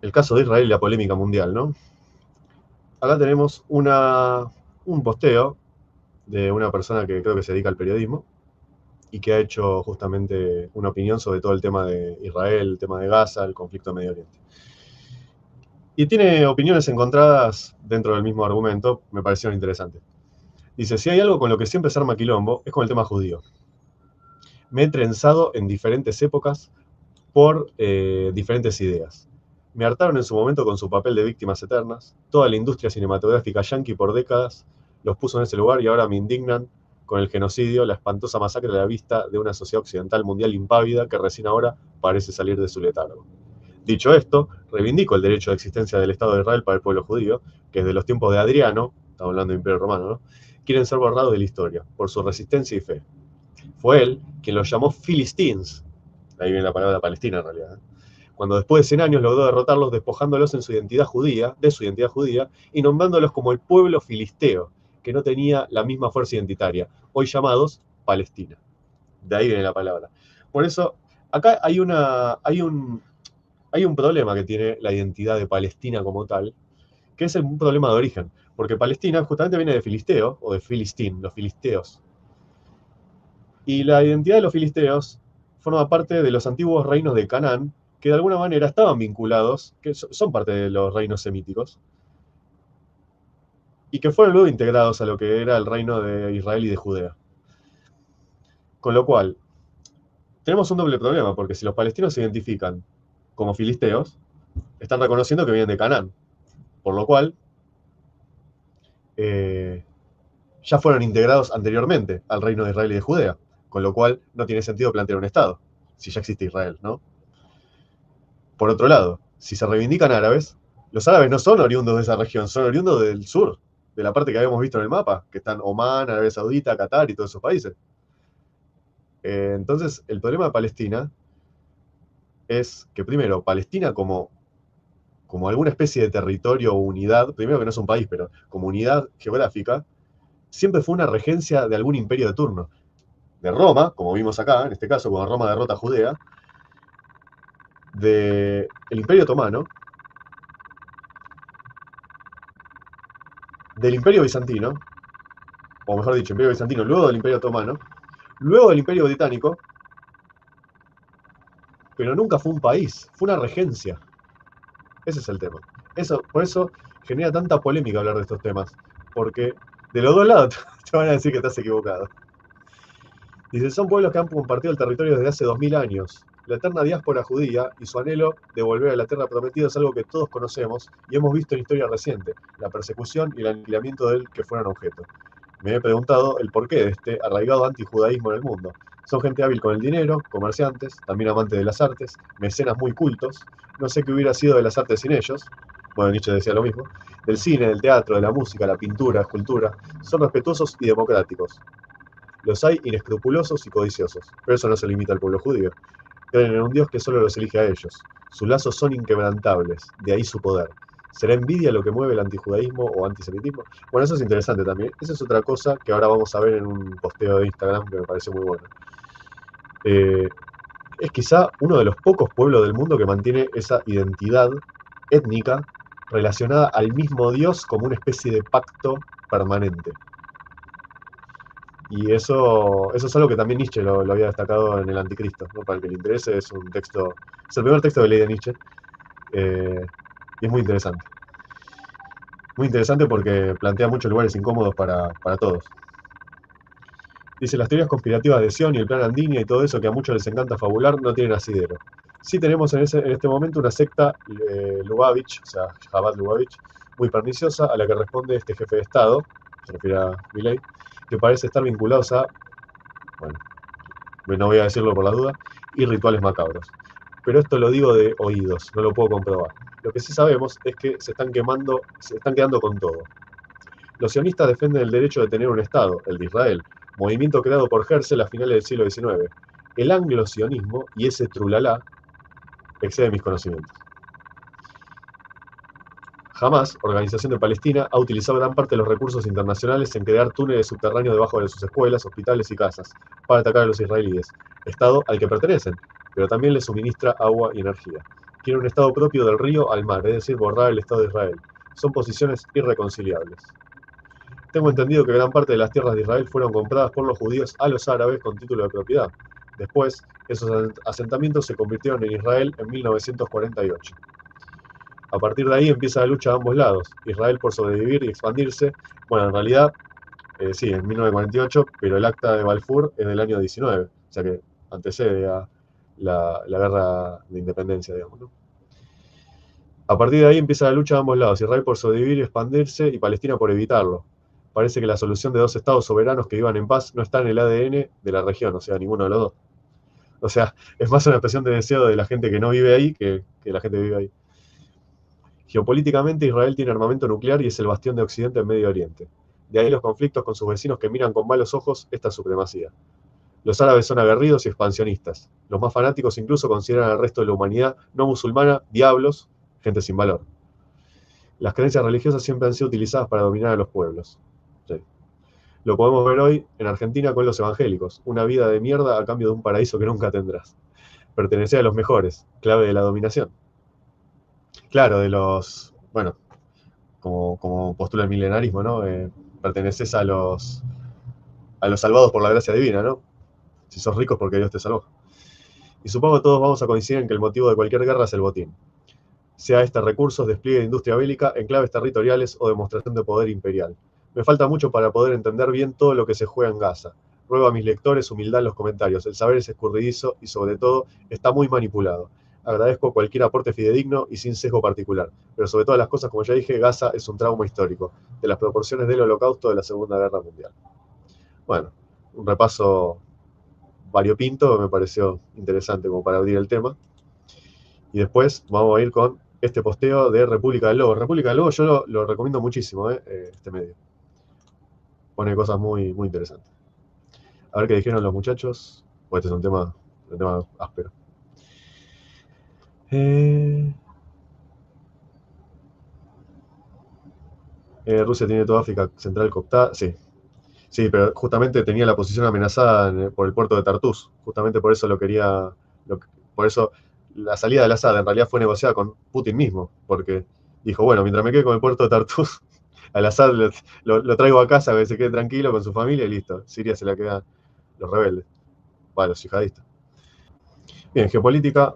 el caso de Israel y la polémica mundial, ¿no? Acá tenemos un posteo de una persona que creo que se dedica al periodismo y que ha hecho justamente una opinión sobre todo el tema de Israel, el tema de Gaza, el conflicto de Medio Oriente. Y tiene opiniones encontradas dentro del mismo argumento, me parecieron interesantes. Dice, si hay algo con lo que siempre se arma quilombo, es con el tema judío. Me he trenzado en diferentes épocas por diferentes ideas. Me hartaron en su momento con su papel de víctimas eternas. Toda la industria cinematográfica yanqui por décadas los puso en ese lugar y ahora me indignan con el genocidio, la espantosa masacre a la vista de una sociedad occidental mundial impávida que recién ahora parece salir de su letargo. Dicho esto, reivindico el derecho de existencia del Estado de Israel para el pueblo judío, que desde los tiempos de Adriano, estamos hablando del Imperio Romano, ¿no?, quieren ser borrados de la historia por su resistencia y fe. Fue él quien los llamó Philistines, ahí viene la palabra Palestina en realidad, ¿eh?, cuando después de 100 años logró derrotarlos despojándolos en su identidad judía, de su identidad judía, y nombrándolos como el pueblo filisteo, que no tenía la misma fuerza identitaria, hoy llamados Palestina. De ahí viene la palabra. Por eso, acá hay un problema que tiene la identidad de Palestina como tal, que es un problema de origen, porque Palestina justamente viene de filisteo, o de filistín, los filisteos. Y la identidad de los filisteos forma parte de los antiguos reinos de Canaán, que de alguna manera estaban vinculados, que son parte de los reinos semíticos, y que fueron luego integrados a lo que era el reino de Israel y de Judea. Con lo cual, tenemos un doble problema, porque si los palestinos se identifican como filisteos, están reconociendo que vienen de Canaán, por lo cual eh, ya fueron integrados anteriormente al reino de Israel y de Judea, con lo cual no tiene sentido plantear un Estado, si ya existe Israel, ¿no? Por otro lado, si se reivindican árabes, los árabes no son oriundos de esa región, son oriundos del sur, de la parte que habíamos visto en el mapa, que están Omán, Arabia Saudita, Qatar y todos esos países. Entonces, el problema de Palestina es que primero, Palestina como alguna especie de territorio o unidad, primero que no es un país, pero como unidad geográfica, siempre fue una regencia de algún imperio de turno. De Roma, como vimos acá, en este caso, cuando Roma derrota a Judea, del Imperio Otomano, del Imperio Bizantino, o mejor dicho, Imperio Bizantino, luego del Imperio Otomano, luego del Imperio Británico, pero nunca fue un país, fue una regencia. Ese es el tema. Por eso genera tanta polémica hablar de estos temas, porque de los dos lados te van a decir que estás equivocado. Dice, son pueblos que han compartido el territorio desde hace 2000 años. La eterna diáspora judía y su anhelo de volver a la tierra prometida es algo que todos conocemos y hemos visto en historia reciente, la persecución y el aniquilamiento del que fueron objeto. Me he preguntado el porqué de este arraigado antijudaísmo en el mundo. Son gente hábil con el dinero, comerciantes, también amantes de las artes, mecenas muy cultos. No sé qué hubiera sido de las artes sin ellos. Bueno, Nietzsche decía lo mismo. Del cine, del teatro, de la música, la pintura, escultura. Son respetuosos y democráticos. Los hay inescrupulosos y codiciosos, pero eso no se limita al pueblo judío. Creen en un Dios que solo los elige a ellos. Sus lazos son inquebrantables, de ahí su poder. ¿Será envidia lo que mueve el antijudaísmo o antisemitismo? Bueno, eso es interesante también. Esa es otra cosa que ahora vamos a ver en un posteo de Instagram que me parece muy bueno. Es quizá uno de los pocos pueblos del mundo que mantiene esa identidad étnica relacionada al mismo Dios como una especie de pacto permanente. Y eso es algo que también Nietzsche lo había destacado en El Anticristo, ¿no? Para el que le interese, es un texto, es el primer texto que leí de Nietzsche, y es muy interesante. Muy interesante porque plantea muchos lugares incómodos para todos. Dice, las teorías conspirativas de Sion y el plan Andinia y todo eso que a muchos les encanta fabular no tienen asidero. Sí tenemos en este momento una secta Lubavitch, o sea, Chabad Lubavitch, muy perniciosa, a la que responde este jefe de Estado, se refiere a Milei, que parece estar vinculados a, bueno, no voy a decirlo por la duda, y rituales macabros. Pero esto lo digo de oídos, no lo puedo comprobar. Lo que sí sabemos es que se están quedando con todo. Los sionistas defienden el derecho de tener un Estado, el de Israel, movimiento creado por Herzl a finales del siglo XIX. El anglo-sionismo y ese trulalá excede mis conocimientos. Jamás, Organización de Palestina, ha utilizado gran parte de los recursos internacionales en crear túneles subterráneos debajo de sus escuelas, hospitales y casas, para atacar a los israelíes, Estado al que pertenecen, pero también les suministra agua y energía. Quiere un Estado propio del río al mar, es decir, borrar el Estado de Israel. Son posiciones irreconciliables. Tengo entendido que gran parte de las tierras de Israel fueron compradas por los judíos a los árabes con título de propiedad. Después, esos asentamientos se convirtieron en Israel en 1948. A partir de ahí empieza la lucha a ambos lados. Israel por sobrevivir y expandirse. Bueno, en realidad, sí, en 1948, pero el acta de Balfour es del año 19, o sea que antecede a la guerra de independencia, digamos, ¿no? A partir de ahí empieza la lucha a ambos lados, Israel por sobrevivir y expandirse y Palestina por evitarlo. Parece que la solución de dos estados soberanos que vivan en paz no está en el ADN de la región, o sea, ninguno de los dos. O sea, es más una expresión de deseo de la gente que no vive ahí que la gente que vive ahí. Geopolíticamente, Israel tiene armamento nuclear y es el bastión de Occidente en Medio Oriente. De ahí los conflictos con sus vecinos que miran con malos ojos esta supremacía. Los árabes son aguerridos y expansionistas. Los más fanáticos incluso consideran al resto de la humanidad no musulmana diablos, gente sin valor. Las creencias religiosas siempre han sido utilizadas para dominar a los pueblos. Sí. Lo podemos ver hoy en Argentina con los evangélicos. Una vida de mierda a cambio de un paraíso que nunca tendrás. Pertenecer a los mejores, clave de la dominación. Claro, de los, bueno, como postula el milenarismo, ¿no? Perteneces a los salvados por la gracia divina, ¿no? Si sos rico es porque Dios te salvó. Y supongo que todos vamos a coincidir en que el motivo de cualquier guerra es el botín. Sea este recursos, despliegue de industria bélica, enclaves territoriales o demostración de poder imperial. Me falta mucho para poder entender bien todo lo que se juega en Gaza. Ruego a mis lectores humildad en los comentarios. El saber es escurridizo y sobre todo está muy manipulado. Agradezco cualquier aporte fidedigno y sin sesgo particular. Pero sobre todas las cosas, como ya dije, Gaza es un trauma histórico, de las proporciones del Holocausto de la Segunda Guerra Mundial. Bueno, un repaso variopinto me pareció interesante como para abrir el tema. Y después vamos a ir con este posteo de República del Lobo. República del Lobo yo lo recomiendo muchísimo, este medio. Pone cosas muy, muy interesantes. A ver qué dijeron los muchachos. Pues este es un tema áspero. Rusia tiene toda África Central cooptada. Sí. Sí, pero justamente tenía la posición amenazada por el puerto de Tartus. Justamente por eso lo quería. Por eso la salida del Assad en realidad fue negociada con Putin mismo. Porque dijo, bueno, mientras me quede con el puerto de Tartus, al Assad lo traigo a casa, que se quede tranquilo con su familia y listo. Siria se la quedan los rebeldes. Bueno, los yihadistas. Bien, geopolítica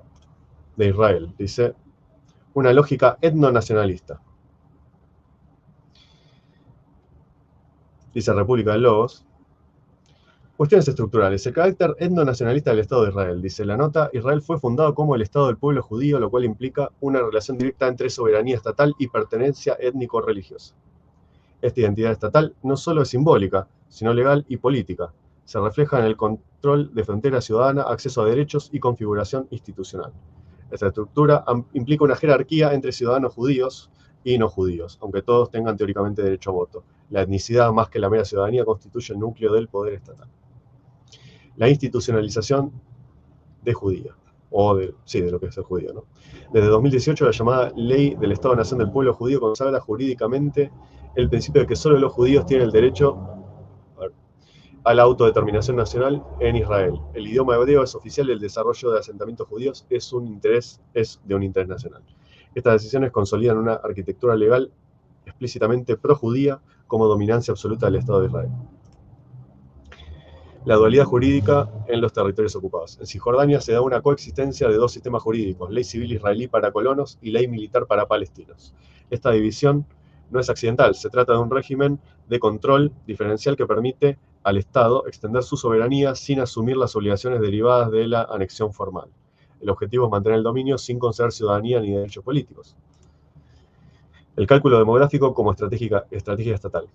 de Israel. Dice, una lógica etnonacionalista. Dice República de Lobos. Cuestiones estructurales. El carácter etnonacionalista del Estado de Israel. Dice la nota, Israel fue fundado como el Estado del pueblo judío, lo cual implica una relación directa entre soberanía estatal y pertenencia étnico-religiosa. Esta identidad estatal no solo es simbólica, sino legal y política. Se refleja en el control de frontera ciudadana, acceso a derechos y configuración institucional. Esta estructura implica una jerarquía entre ciudadanos judíos y no judíos, aunque todos tengan teóricamente derecho a voto. La etnicidad, más que la mera ciudadanía, constituye el núcleo del poder estatal. La institucionalización de Judía, o de lo que es el judío, ¿no? Desde 2018, la llamada Ley del Estado-Nación del Pueblo Judío consagra jurídicamente el principio de que solo los judíos tienen el derecho a la autodeterminación nacional en Israel. El idioma hebreo es oficial y el desarrollo de asentamientos judíos es de un interés nacional. Estas decisiones consolidan una arquitectura legal explícitamente pro-judía como dominancia absoluta del Estado de Israel. La dualidad jurídica en los territorios ocupados. En Cisjordania se da una coexistencia de dos sistemas jurídicos, ley civil israelí para colonos y ley militar para palestinos. Esta división no es accidental, se trata de un régimen de control diferencial que permite al Estado extender su soberanía sin asumir las obligaciones derivadas de la anexión formal. El objetivo es mantener el dominio sin conceder ciudadanía ni derechos políticos. El cálculo demográfico como estrategia estatal.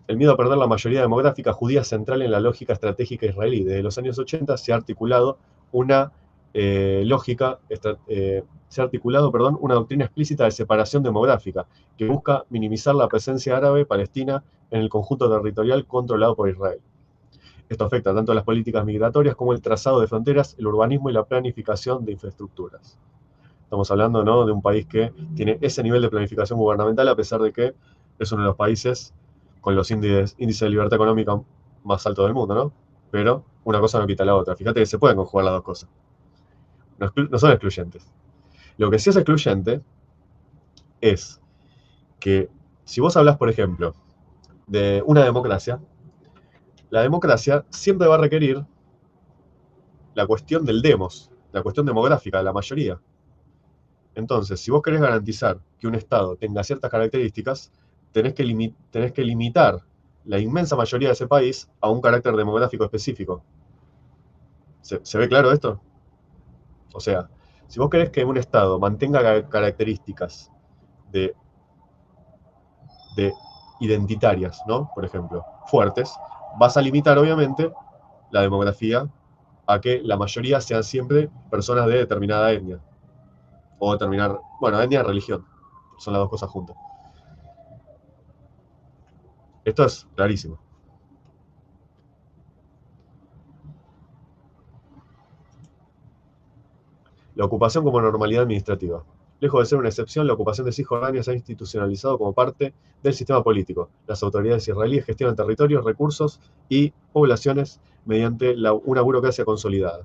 El miedo a perder la mayoría demográfica judía es central en la lógica estratégica israelí. Desde los años 80 se ha articulado una doctrina explícita de separación demográfica que busca minimizar la presencia árabe palestina en el conjunto territorial controlado por Israel. Esto afecta tanto a las políticas migratorias como el trazado de fronteras, el urbanismo y la planificación de infraestructuras. Estamos hablando, ¿no?, de un país que tiene ese nivel de planificación gubernamental a pesar de que es uno de los países con los índices de libertad económica más altos del mundo, ¿no? Pero una cosa no quita la otra. Fíjate que se pueden conjugar las dos cosas. No son excluyentes. Lo que sí es excluyente es que si vos hablas, por ejemplo, de una democracia, la democracia siempre va a requerir la cuestión del demos, la cuestión demográfica de la mayoría. Entonces, si vos querés garantizar que un Estado tenga ciertas características, tenés que limitar la inmensa mayoría de ese país a un carácter demográfico específico. ¿Se ve claro esto? O sea, si vos querés que un Estado mantenga características de, de identitarias, ¿no? Por ejemplo, fuertes, vas a limitar, obviamente, la demografía a que la mayoría sean siempre personas de determinada etnia. O determinar, bueno, etnia y religión. Son las dos cosas juntas. Esto es clarísimo. La ocupación como normalidad administrativa. Lejos de ser una excepción, la ocupación de Cisjordania se ha institucionalizado como parte del sistema político. Las autoridades israelíes gestionan territorios, recursos y poblaciones mediante una burocracia consolidada.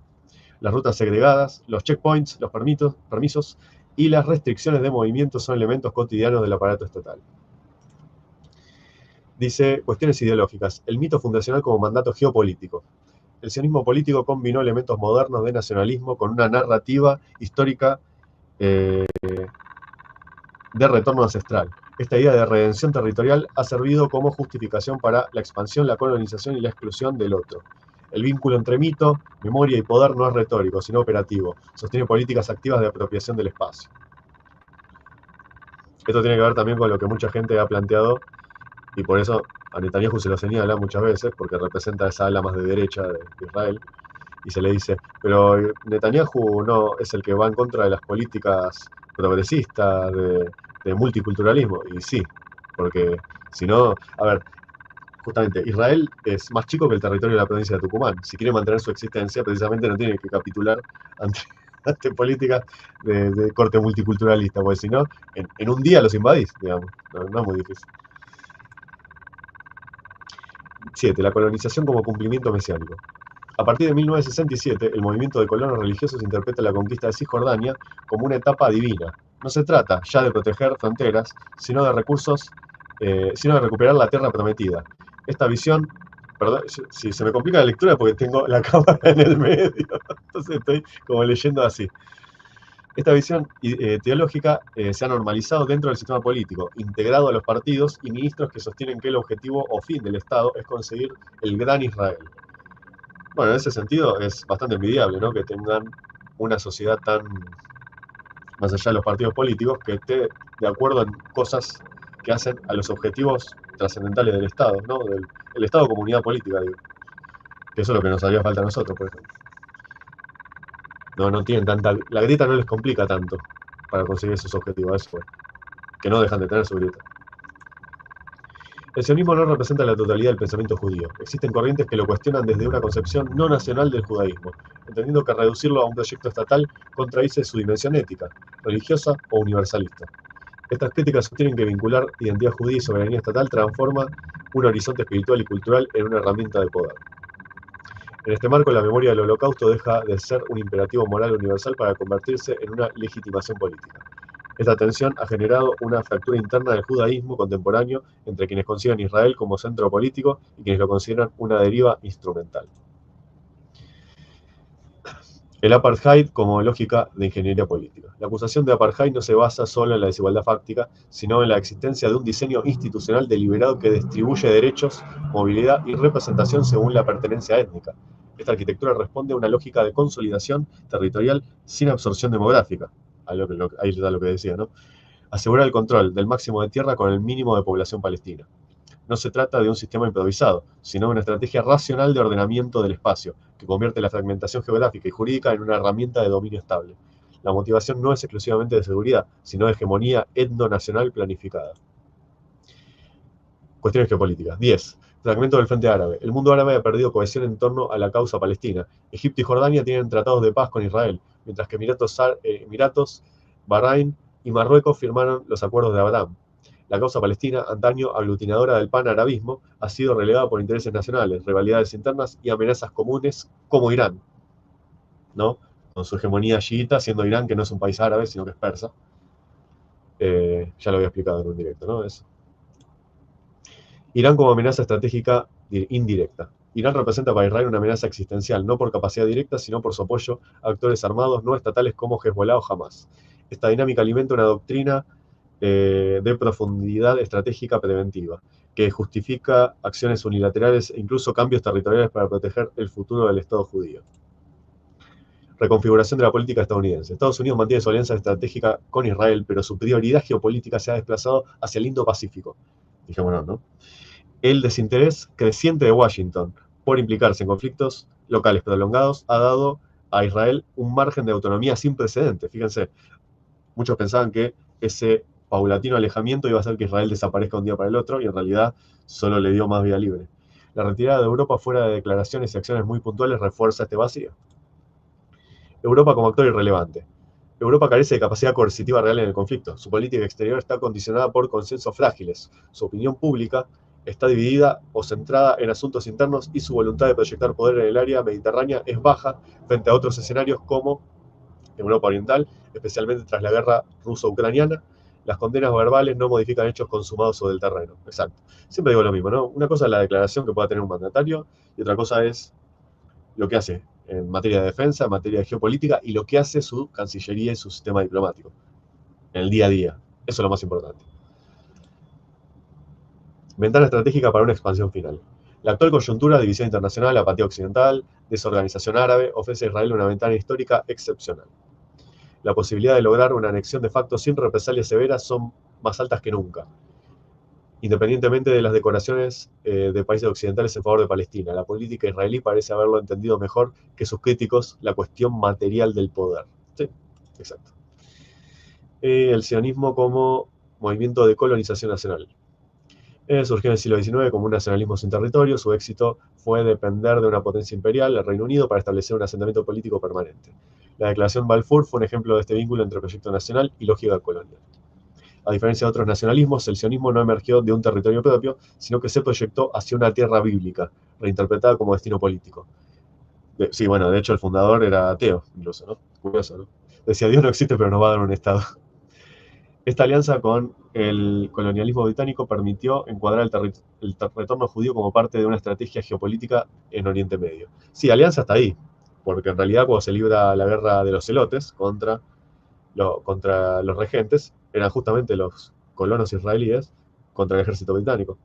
Las rutas segregadas, los checkpoints, los permisos y las restricciones de movimiento son elementos cotidianos del aparato estatal. Dice, cuestiones ideológicas. El mito fundacional como mandato geopolítico. El sionismo político combinó elementos modernos de nacionalismo con una narrativa histórica de retorno ancestral. Esta idea de redención territorial ha servido como justificación para la expansión, la colonización y la exclusión del otro. El vínculo entre mito, memoria y poder no es retórico, sino operativo. Sostiene políticas activas de apropiación del espacio. Esto tiene que ver también con lo que mucha gente ha planteado, y por eso a Netanyahu se lo señala muchas veces, porque representa esa ala más de derecha de Israel, y se le dice, pero Netanyahu no es el que va en contra de las políticas progresistas, de multiculturalismo. Y sí, porque si no, a ver, justamente Israel es más chico que el territorio de la provincia de Tucumán. Si quiere mantener su existencia, precisamente no tiene que capitular ante políticas de corte multiculturalista, porque si no, en un día los invadís, digamos. No es muy difícil. 7. La colonización como cumplimiento mesiánico. A partir de 1967, el movimiento de colonos religiosos interpreta la conquista de Cisjordania como una etapa divina. No se trata ya de proteger fronteras, sino de sino de recuperar la tierra prometida. Esta visión, perdón, si se me complica la lectura porque tengo la cámara en el medio, entonces estoy como leyendo así. Esta visión teológica se ha normalizado dentro del sistema político, integrado a los partidos y ministros que sostienen que el objetivo o fin del Estado es conseguir el gran Israel. Bueno, en ese sentido es bastante envidiable, ¿no? Que tengan una sociedad tan, más allá de los partidos políticos, que esté de acuerdo en cosas que hacen a los objetivos trascendentales del Estado, ¿no? El Estado como unidad política, digo. Que eso es lo que nos haría falta a nosotros, por ejemplo. No tienen tanta... La grieta no les complica tanto para conseguir esos objetivos, eso, que no dejan de tener su grieta. El sionismo no representa la totalidad del pensamiento judío. Existen corrientes que lo cuestionan desde una concepción no nacional del judaísmo, entendiendo que reducirlo a un proyecto estatal contradice su dimensión ética, religiosa o universalista. Estas críticas sostienen que vincular identidad judía y soberanía estatal transforma un horizonte espiritual y cultural en una herramienta de poder. En este marco, la memoria del Holocausto deja de ser un imperativo moral universal para convertirse en una legitimación política. Esta tensión ha generado una fractura interna del judaísmo contemporáneo entre quienes conciben Israel como centro político y quienes lo consideran una deriva instrumental. El apartheid como lógica de ingeniería política. La acusación de apartheid no se basa solo en la desigualdad fáctica, sino en la existencia de un diseño institucional deliberado que distribuye derechos, movilidad y representación según la pertenencia étnica. Esta arquitectura responde a una lógica de consolidación territorial sin absorción demográfica. Ahí está lo que decía, ¿no? Asegurar el control del máximo de tierra con el mínimo de población palestina. No se trata de un sistema improvisado, sino de una estrategia racional de ordenamiento del espacio, que convierte la fragmentación geográfica y jurídica en una herramienta de dominio estable. La motivación no es exclusivamente de seguridad, sino de hegemonía etnonacional planificada. Cuestiones geopolíticas. 10. Fragmento del Frente Árabe. El mundo árabe ha perdido cohesión en torno a la causa palestina. Egipto y Jordania tienen tratados de paz con Israel, mientras que Emiratos, Bahrein y Marruecos firmaron los acuerdos de Abraham. La causa palestina, antaño aglutinadora del panarabismo, ha sido relegada por intereses nacionales, rivalidades internas y amenazas comunes como Irán, ¿no? con su hegemonía chiita, siendo Irán, que no es un país árabe, sino que es persa. Ya lo había explicado en un directo, ¿no? Eso. Irán como amenaza estratégica indirecta. Irán representa para Israel una amenaza existencial, no por capacidad directa, sino por su apoyo a actores armados no estatales como Hezbollah o Hamas. Esta dinámica alimenta una doctrina de profundidad estratégica preventiva, que justifica acciones unilaterales e incluso cambios territoriales para proteger el futuro del Estado judío. Reconfiguración de la política estadounidense. Estados Unidos mantiene su alianza estratégica con Israel, pero su prioridad geopolítica se ha desplazado hacia el Indo-Pacífico. Dijémonos, ¿no? El desinterés creciente de Washington por implicarse en conflictos locales prolongados ha dado a Israel un margen de autonomía sin precedentes. Fíjense, muchos pensaban que ese paulatino alejamiento iba a hacer que Israel desaparezca un día para el otro, y en realidad solo le dio más vía libre. La retirada de Europa fuera de declaraciones y acciones muy puntuales refuerza este vacío. Europa como actor irrelevante. Europa carece de capacidad coercitiva real en el conflicto. Su política exterior está condicionada por consensos frágiles. Su opinión pública está dividida o centrada en asuntos internos y su voluntad de proyectar poder en el área mediterránea es baja frente a otros escenarios como Europa Oriental, especialmente tras la guerra ruso-ucraniana. Las condenas verbales no modifican hechos consumados sobre el terreno. Exacto. Siempre digo lo mismo, ¿no? Una cosa es la declaración que pueda tener un mandatario y otra cosa es lo que hace en materia de defensa, en materia de geopolítica y lo que hace su cancillería y su sistema diplomático en el día a día. Eso es lo más importante. Ventana estratégica para una expansión final. La actual coyuntura, división internacional, apatía occidental, desorganización árabe, ofrece a Israel una ventana histórica excepcional. La posibilidad de lograr una anexión de facto sin represalias severas son más altas que nunca, independientemente de las decoraciones de países occidentales en favor de Palestina. La política israelí parece haberlo entendido mejor que sus críticos, la cuestión material del poder. Sí, exacto. El sionismo como movimiento de colonización nacional. Surgió en el siglo XIX como un nacionalismo sin territorio. Su éxito fue depender de una potencia imperial, el Reino Unido, para establecer un asentamiento político permanente. La Declaración Balfour fue un ejemplo de este vínculo entre proyecto nacional y lógica colonial. A diferencia de otros nacionalismos, el sionismo no emergió de un territorio propio, sino que se proyectó hacia una tierra bíblica, reinterpretada como destino político. Sí, bueno, de hecho el fundador era ateo, incluso, ¿no? Curioso, ¿no? Decía, Dios no existe, pero nos va a dar un Estado. Esta alianza con el colonialismo británico permitió encuadrar el retorno judío como parte de una estrategia geopolítica en Oriente Medio. Sí, alianza está ahí, porque en realidad cuando se libra la guerra de los celotes contra los regentes, eran justamente los colonos israelíes contra el ejército británico.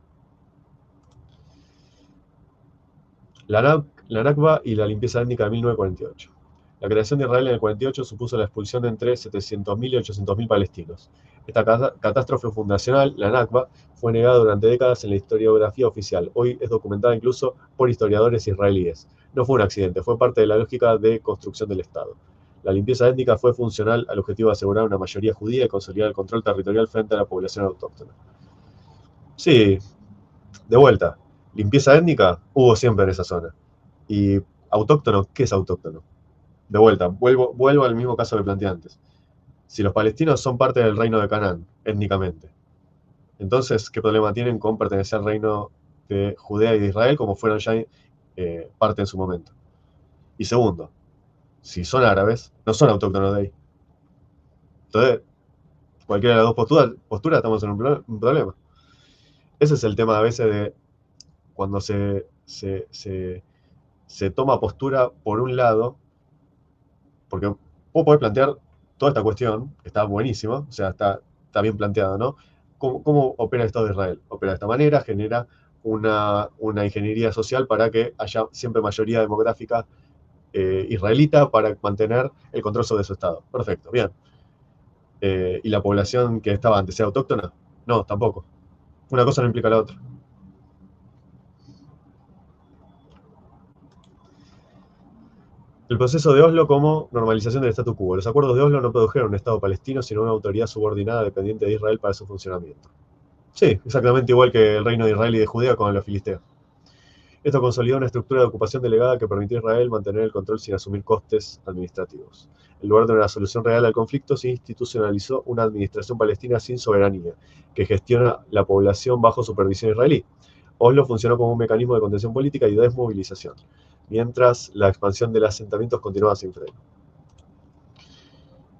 La Nakba y la limpieza étnica de 1948. La creación de Israel en el 48 supuso la expulsión de entre 700.000 y 800.000 palestinos. Esta catástrofe fundacional, la Nakba, fue negada durante décadas en la historiografía oficial. Hoy es documentada incluso por historiadores israelíes. No fue un accidente, fue parte de la lógica de construcción del Estado. La limpieza étnica fue funcional al objetivo de asegurar una mayoría judía y consolidar el control territorial frente a la población autóctona. Sí, de vuelta, limpieza étnica hubo siempre en esa zona. Y autóctono, ¿qué es autóctono? De vuelta, vuelvo al mismo caso que planteé antes. Si los palestinos son parte del reino de Canaán, étnicamente, entonces, ¿qué problema tienen con pertenecer al reino de Judea y de Israel como fueron ya parte en su momento? Y segundo, si son árabes, no son autóctonos de ahí. Entonces, cualquiera de las dos posturas estamos en un problema. Ese es el tema a veces de cuando se toma postura por un lado, porque vos podés plantear toda esta cuestión, que está buenísima, o sea, está bien planteada, ¿no? ¿Cómo opera el Estado de Israel? Opera de esta manera, genera una ingeniería social para que haya siempre mayoría demográfica israelita para mantener el control sobre su Estado. Perfecto, bien. ¿Y la población que estaba antes era autóctona? No, tampoco. Una cosa no implica la otra. El proceso de Oslo como normalización del statu quo. Los acuerdos de Oslo no produjeron un Estado palestino, sino una autoridad subordinada dependiente de Israel para su funcionamiento. Sí, exactamente igual que el reino de Israel y de Judea con los filisteos. Esto consolidó una estructura de ocupación delegada que permitió a Israel mantener el control sin asumir costes administrativos. En lugar de una solución real al conflicto, se institucionalizó una administración palestina sin soberanía, que gestiona la población bajo supervisión israelí. Oslo funcionó como un mecanismo de contención política y desmovilización, mientras la expansión de los asentamientos continuaba sin freno.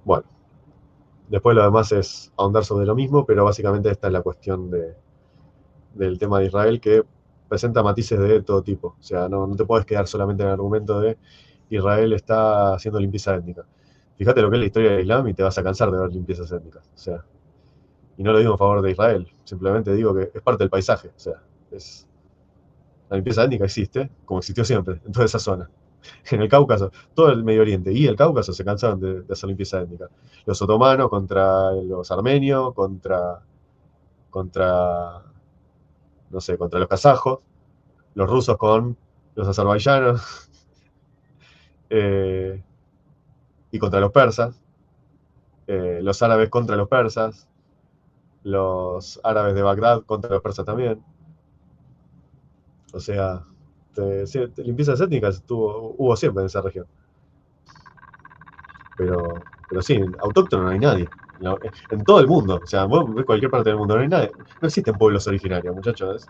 Bueno, después lo demás es ahondar sobre lo mismo, pero básicamente esta es la cuestión del tema de Israel, que presenta matices de todo tipo. O sea, no te puedes quedar solamente en el argumento de Israel está haciendo limpieza étnica. Fíjate lo que es la historia del Islam y te vas a cansar de ver limpiezas étnicas. O sea, y no lo digo en favor de Israel, simplemente digo que es parte del paisaje. O sea, la limpieza étnica existe, como existió siempre, en toda esa zona. En el Cáucaso, todo el Medio Oriente y el Cáucaso se cansaron de hacer limpieza étnica. Los otomanos contra los armenios, contra, no sé, contra los kazajos, los rusos con los azerbaiyanos eh, y contra los persas, los árabes contra los persas, los árabes de Bagdad contra los persas también. O sea, sí, limpiezas étnicas hubo siempre en esa región. Pero sí, autóctono no hay nadie. En todo el mundo, o sea, vos ves cualquier parte del mundo, no hay nadie. No existen pueblos originarios, muchachos.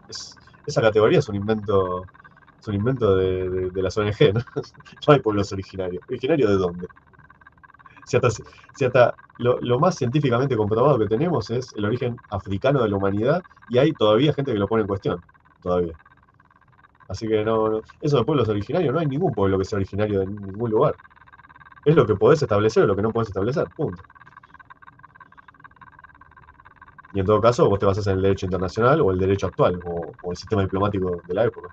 Esa categoría es un invento de las ONG, ¿no? No hay pueblos originarios. ¿Originarios de dónde? Si hasta lo más científicamente comprobado que tenemos es el origen africano de la humanidad y hay todavía gente que lo pone en cuestión. Todavía. Así que eso de pueblos originarios, no hay ningún pueblo que sea originario de ningún lugar. Es lo que podés establecer o lo que no podés establecer. Punto. Y en todo caso, vos te basás en el derecho internacional o el derecho actual o el sistema diplomático de la época.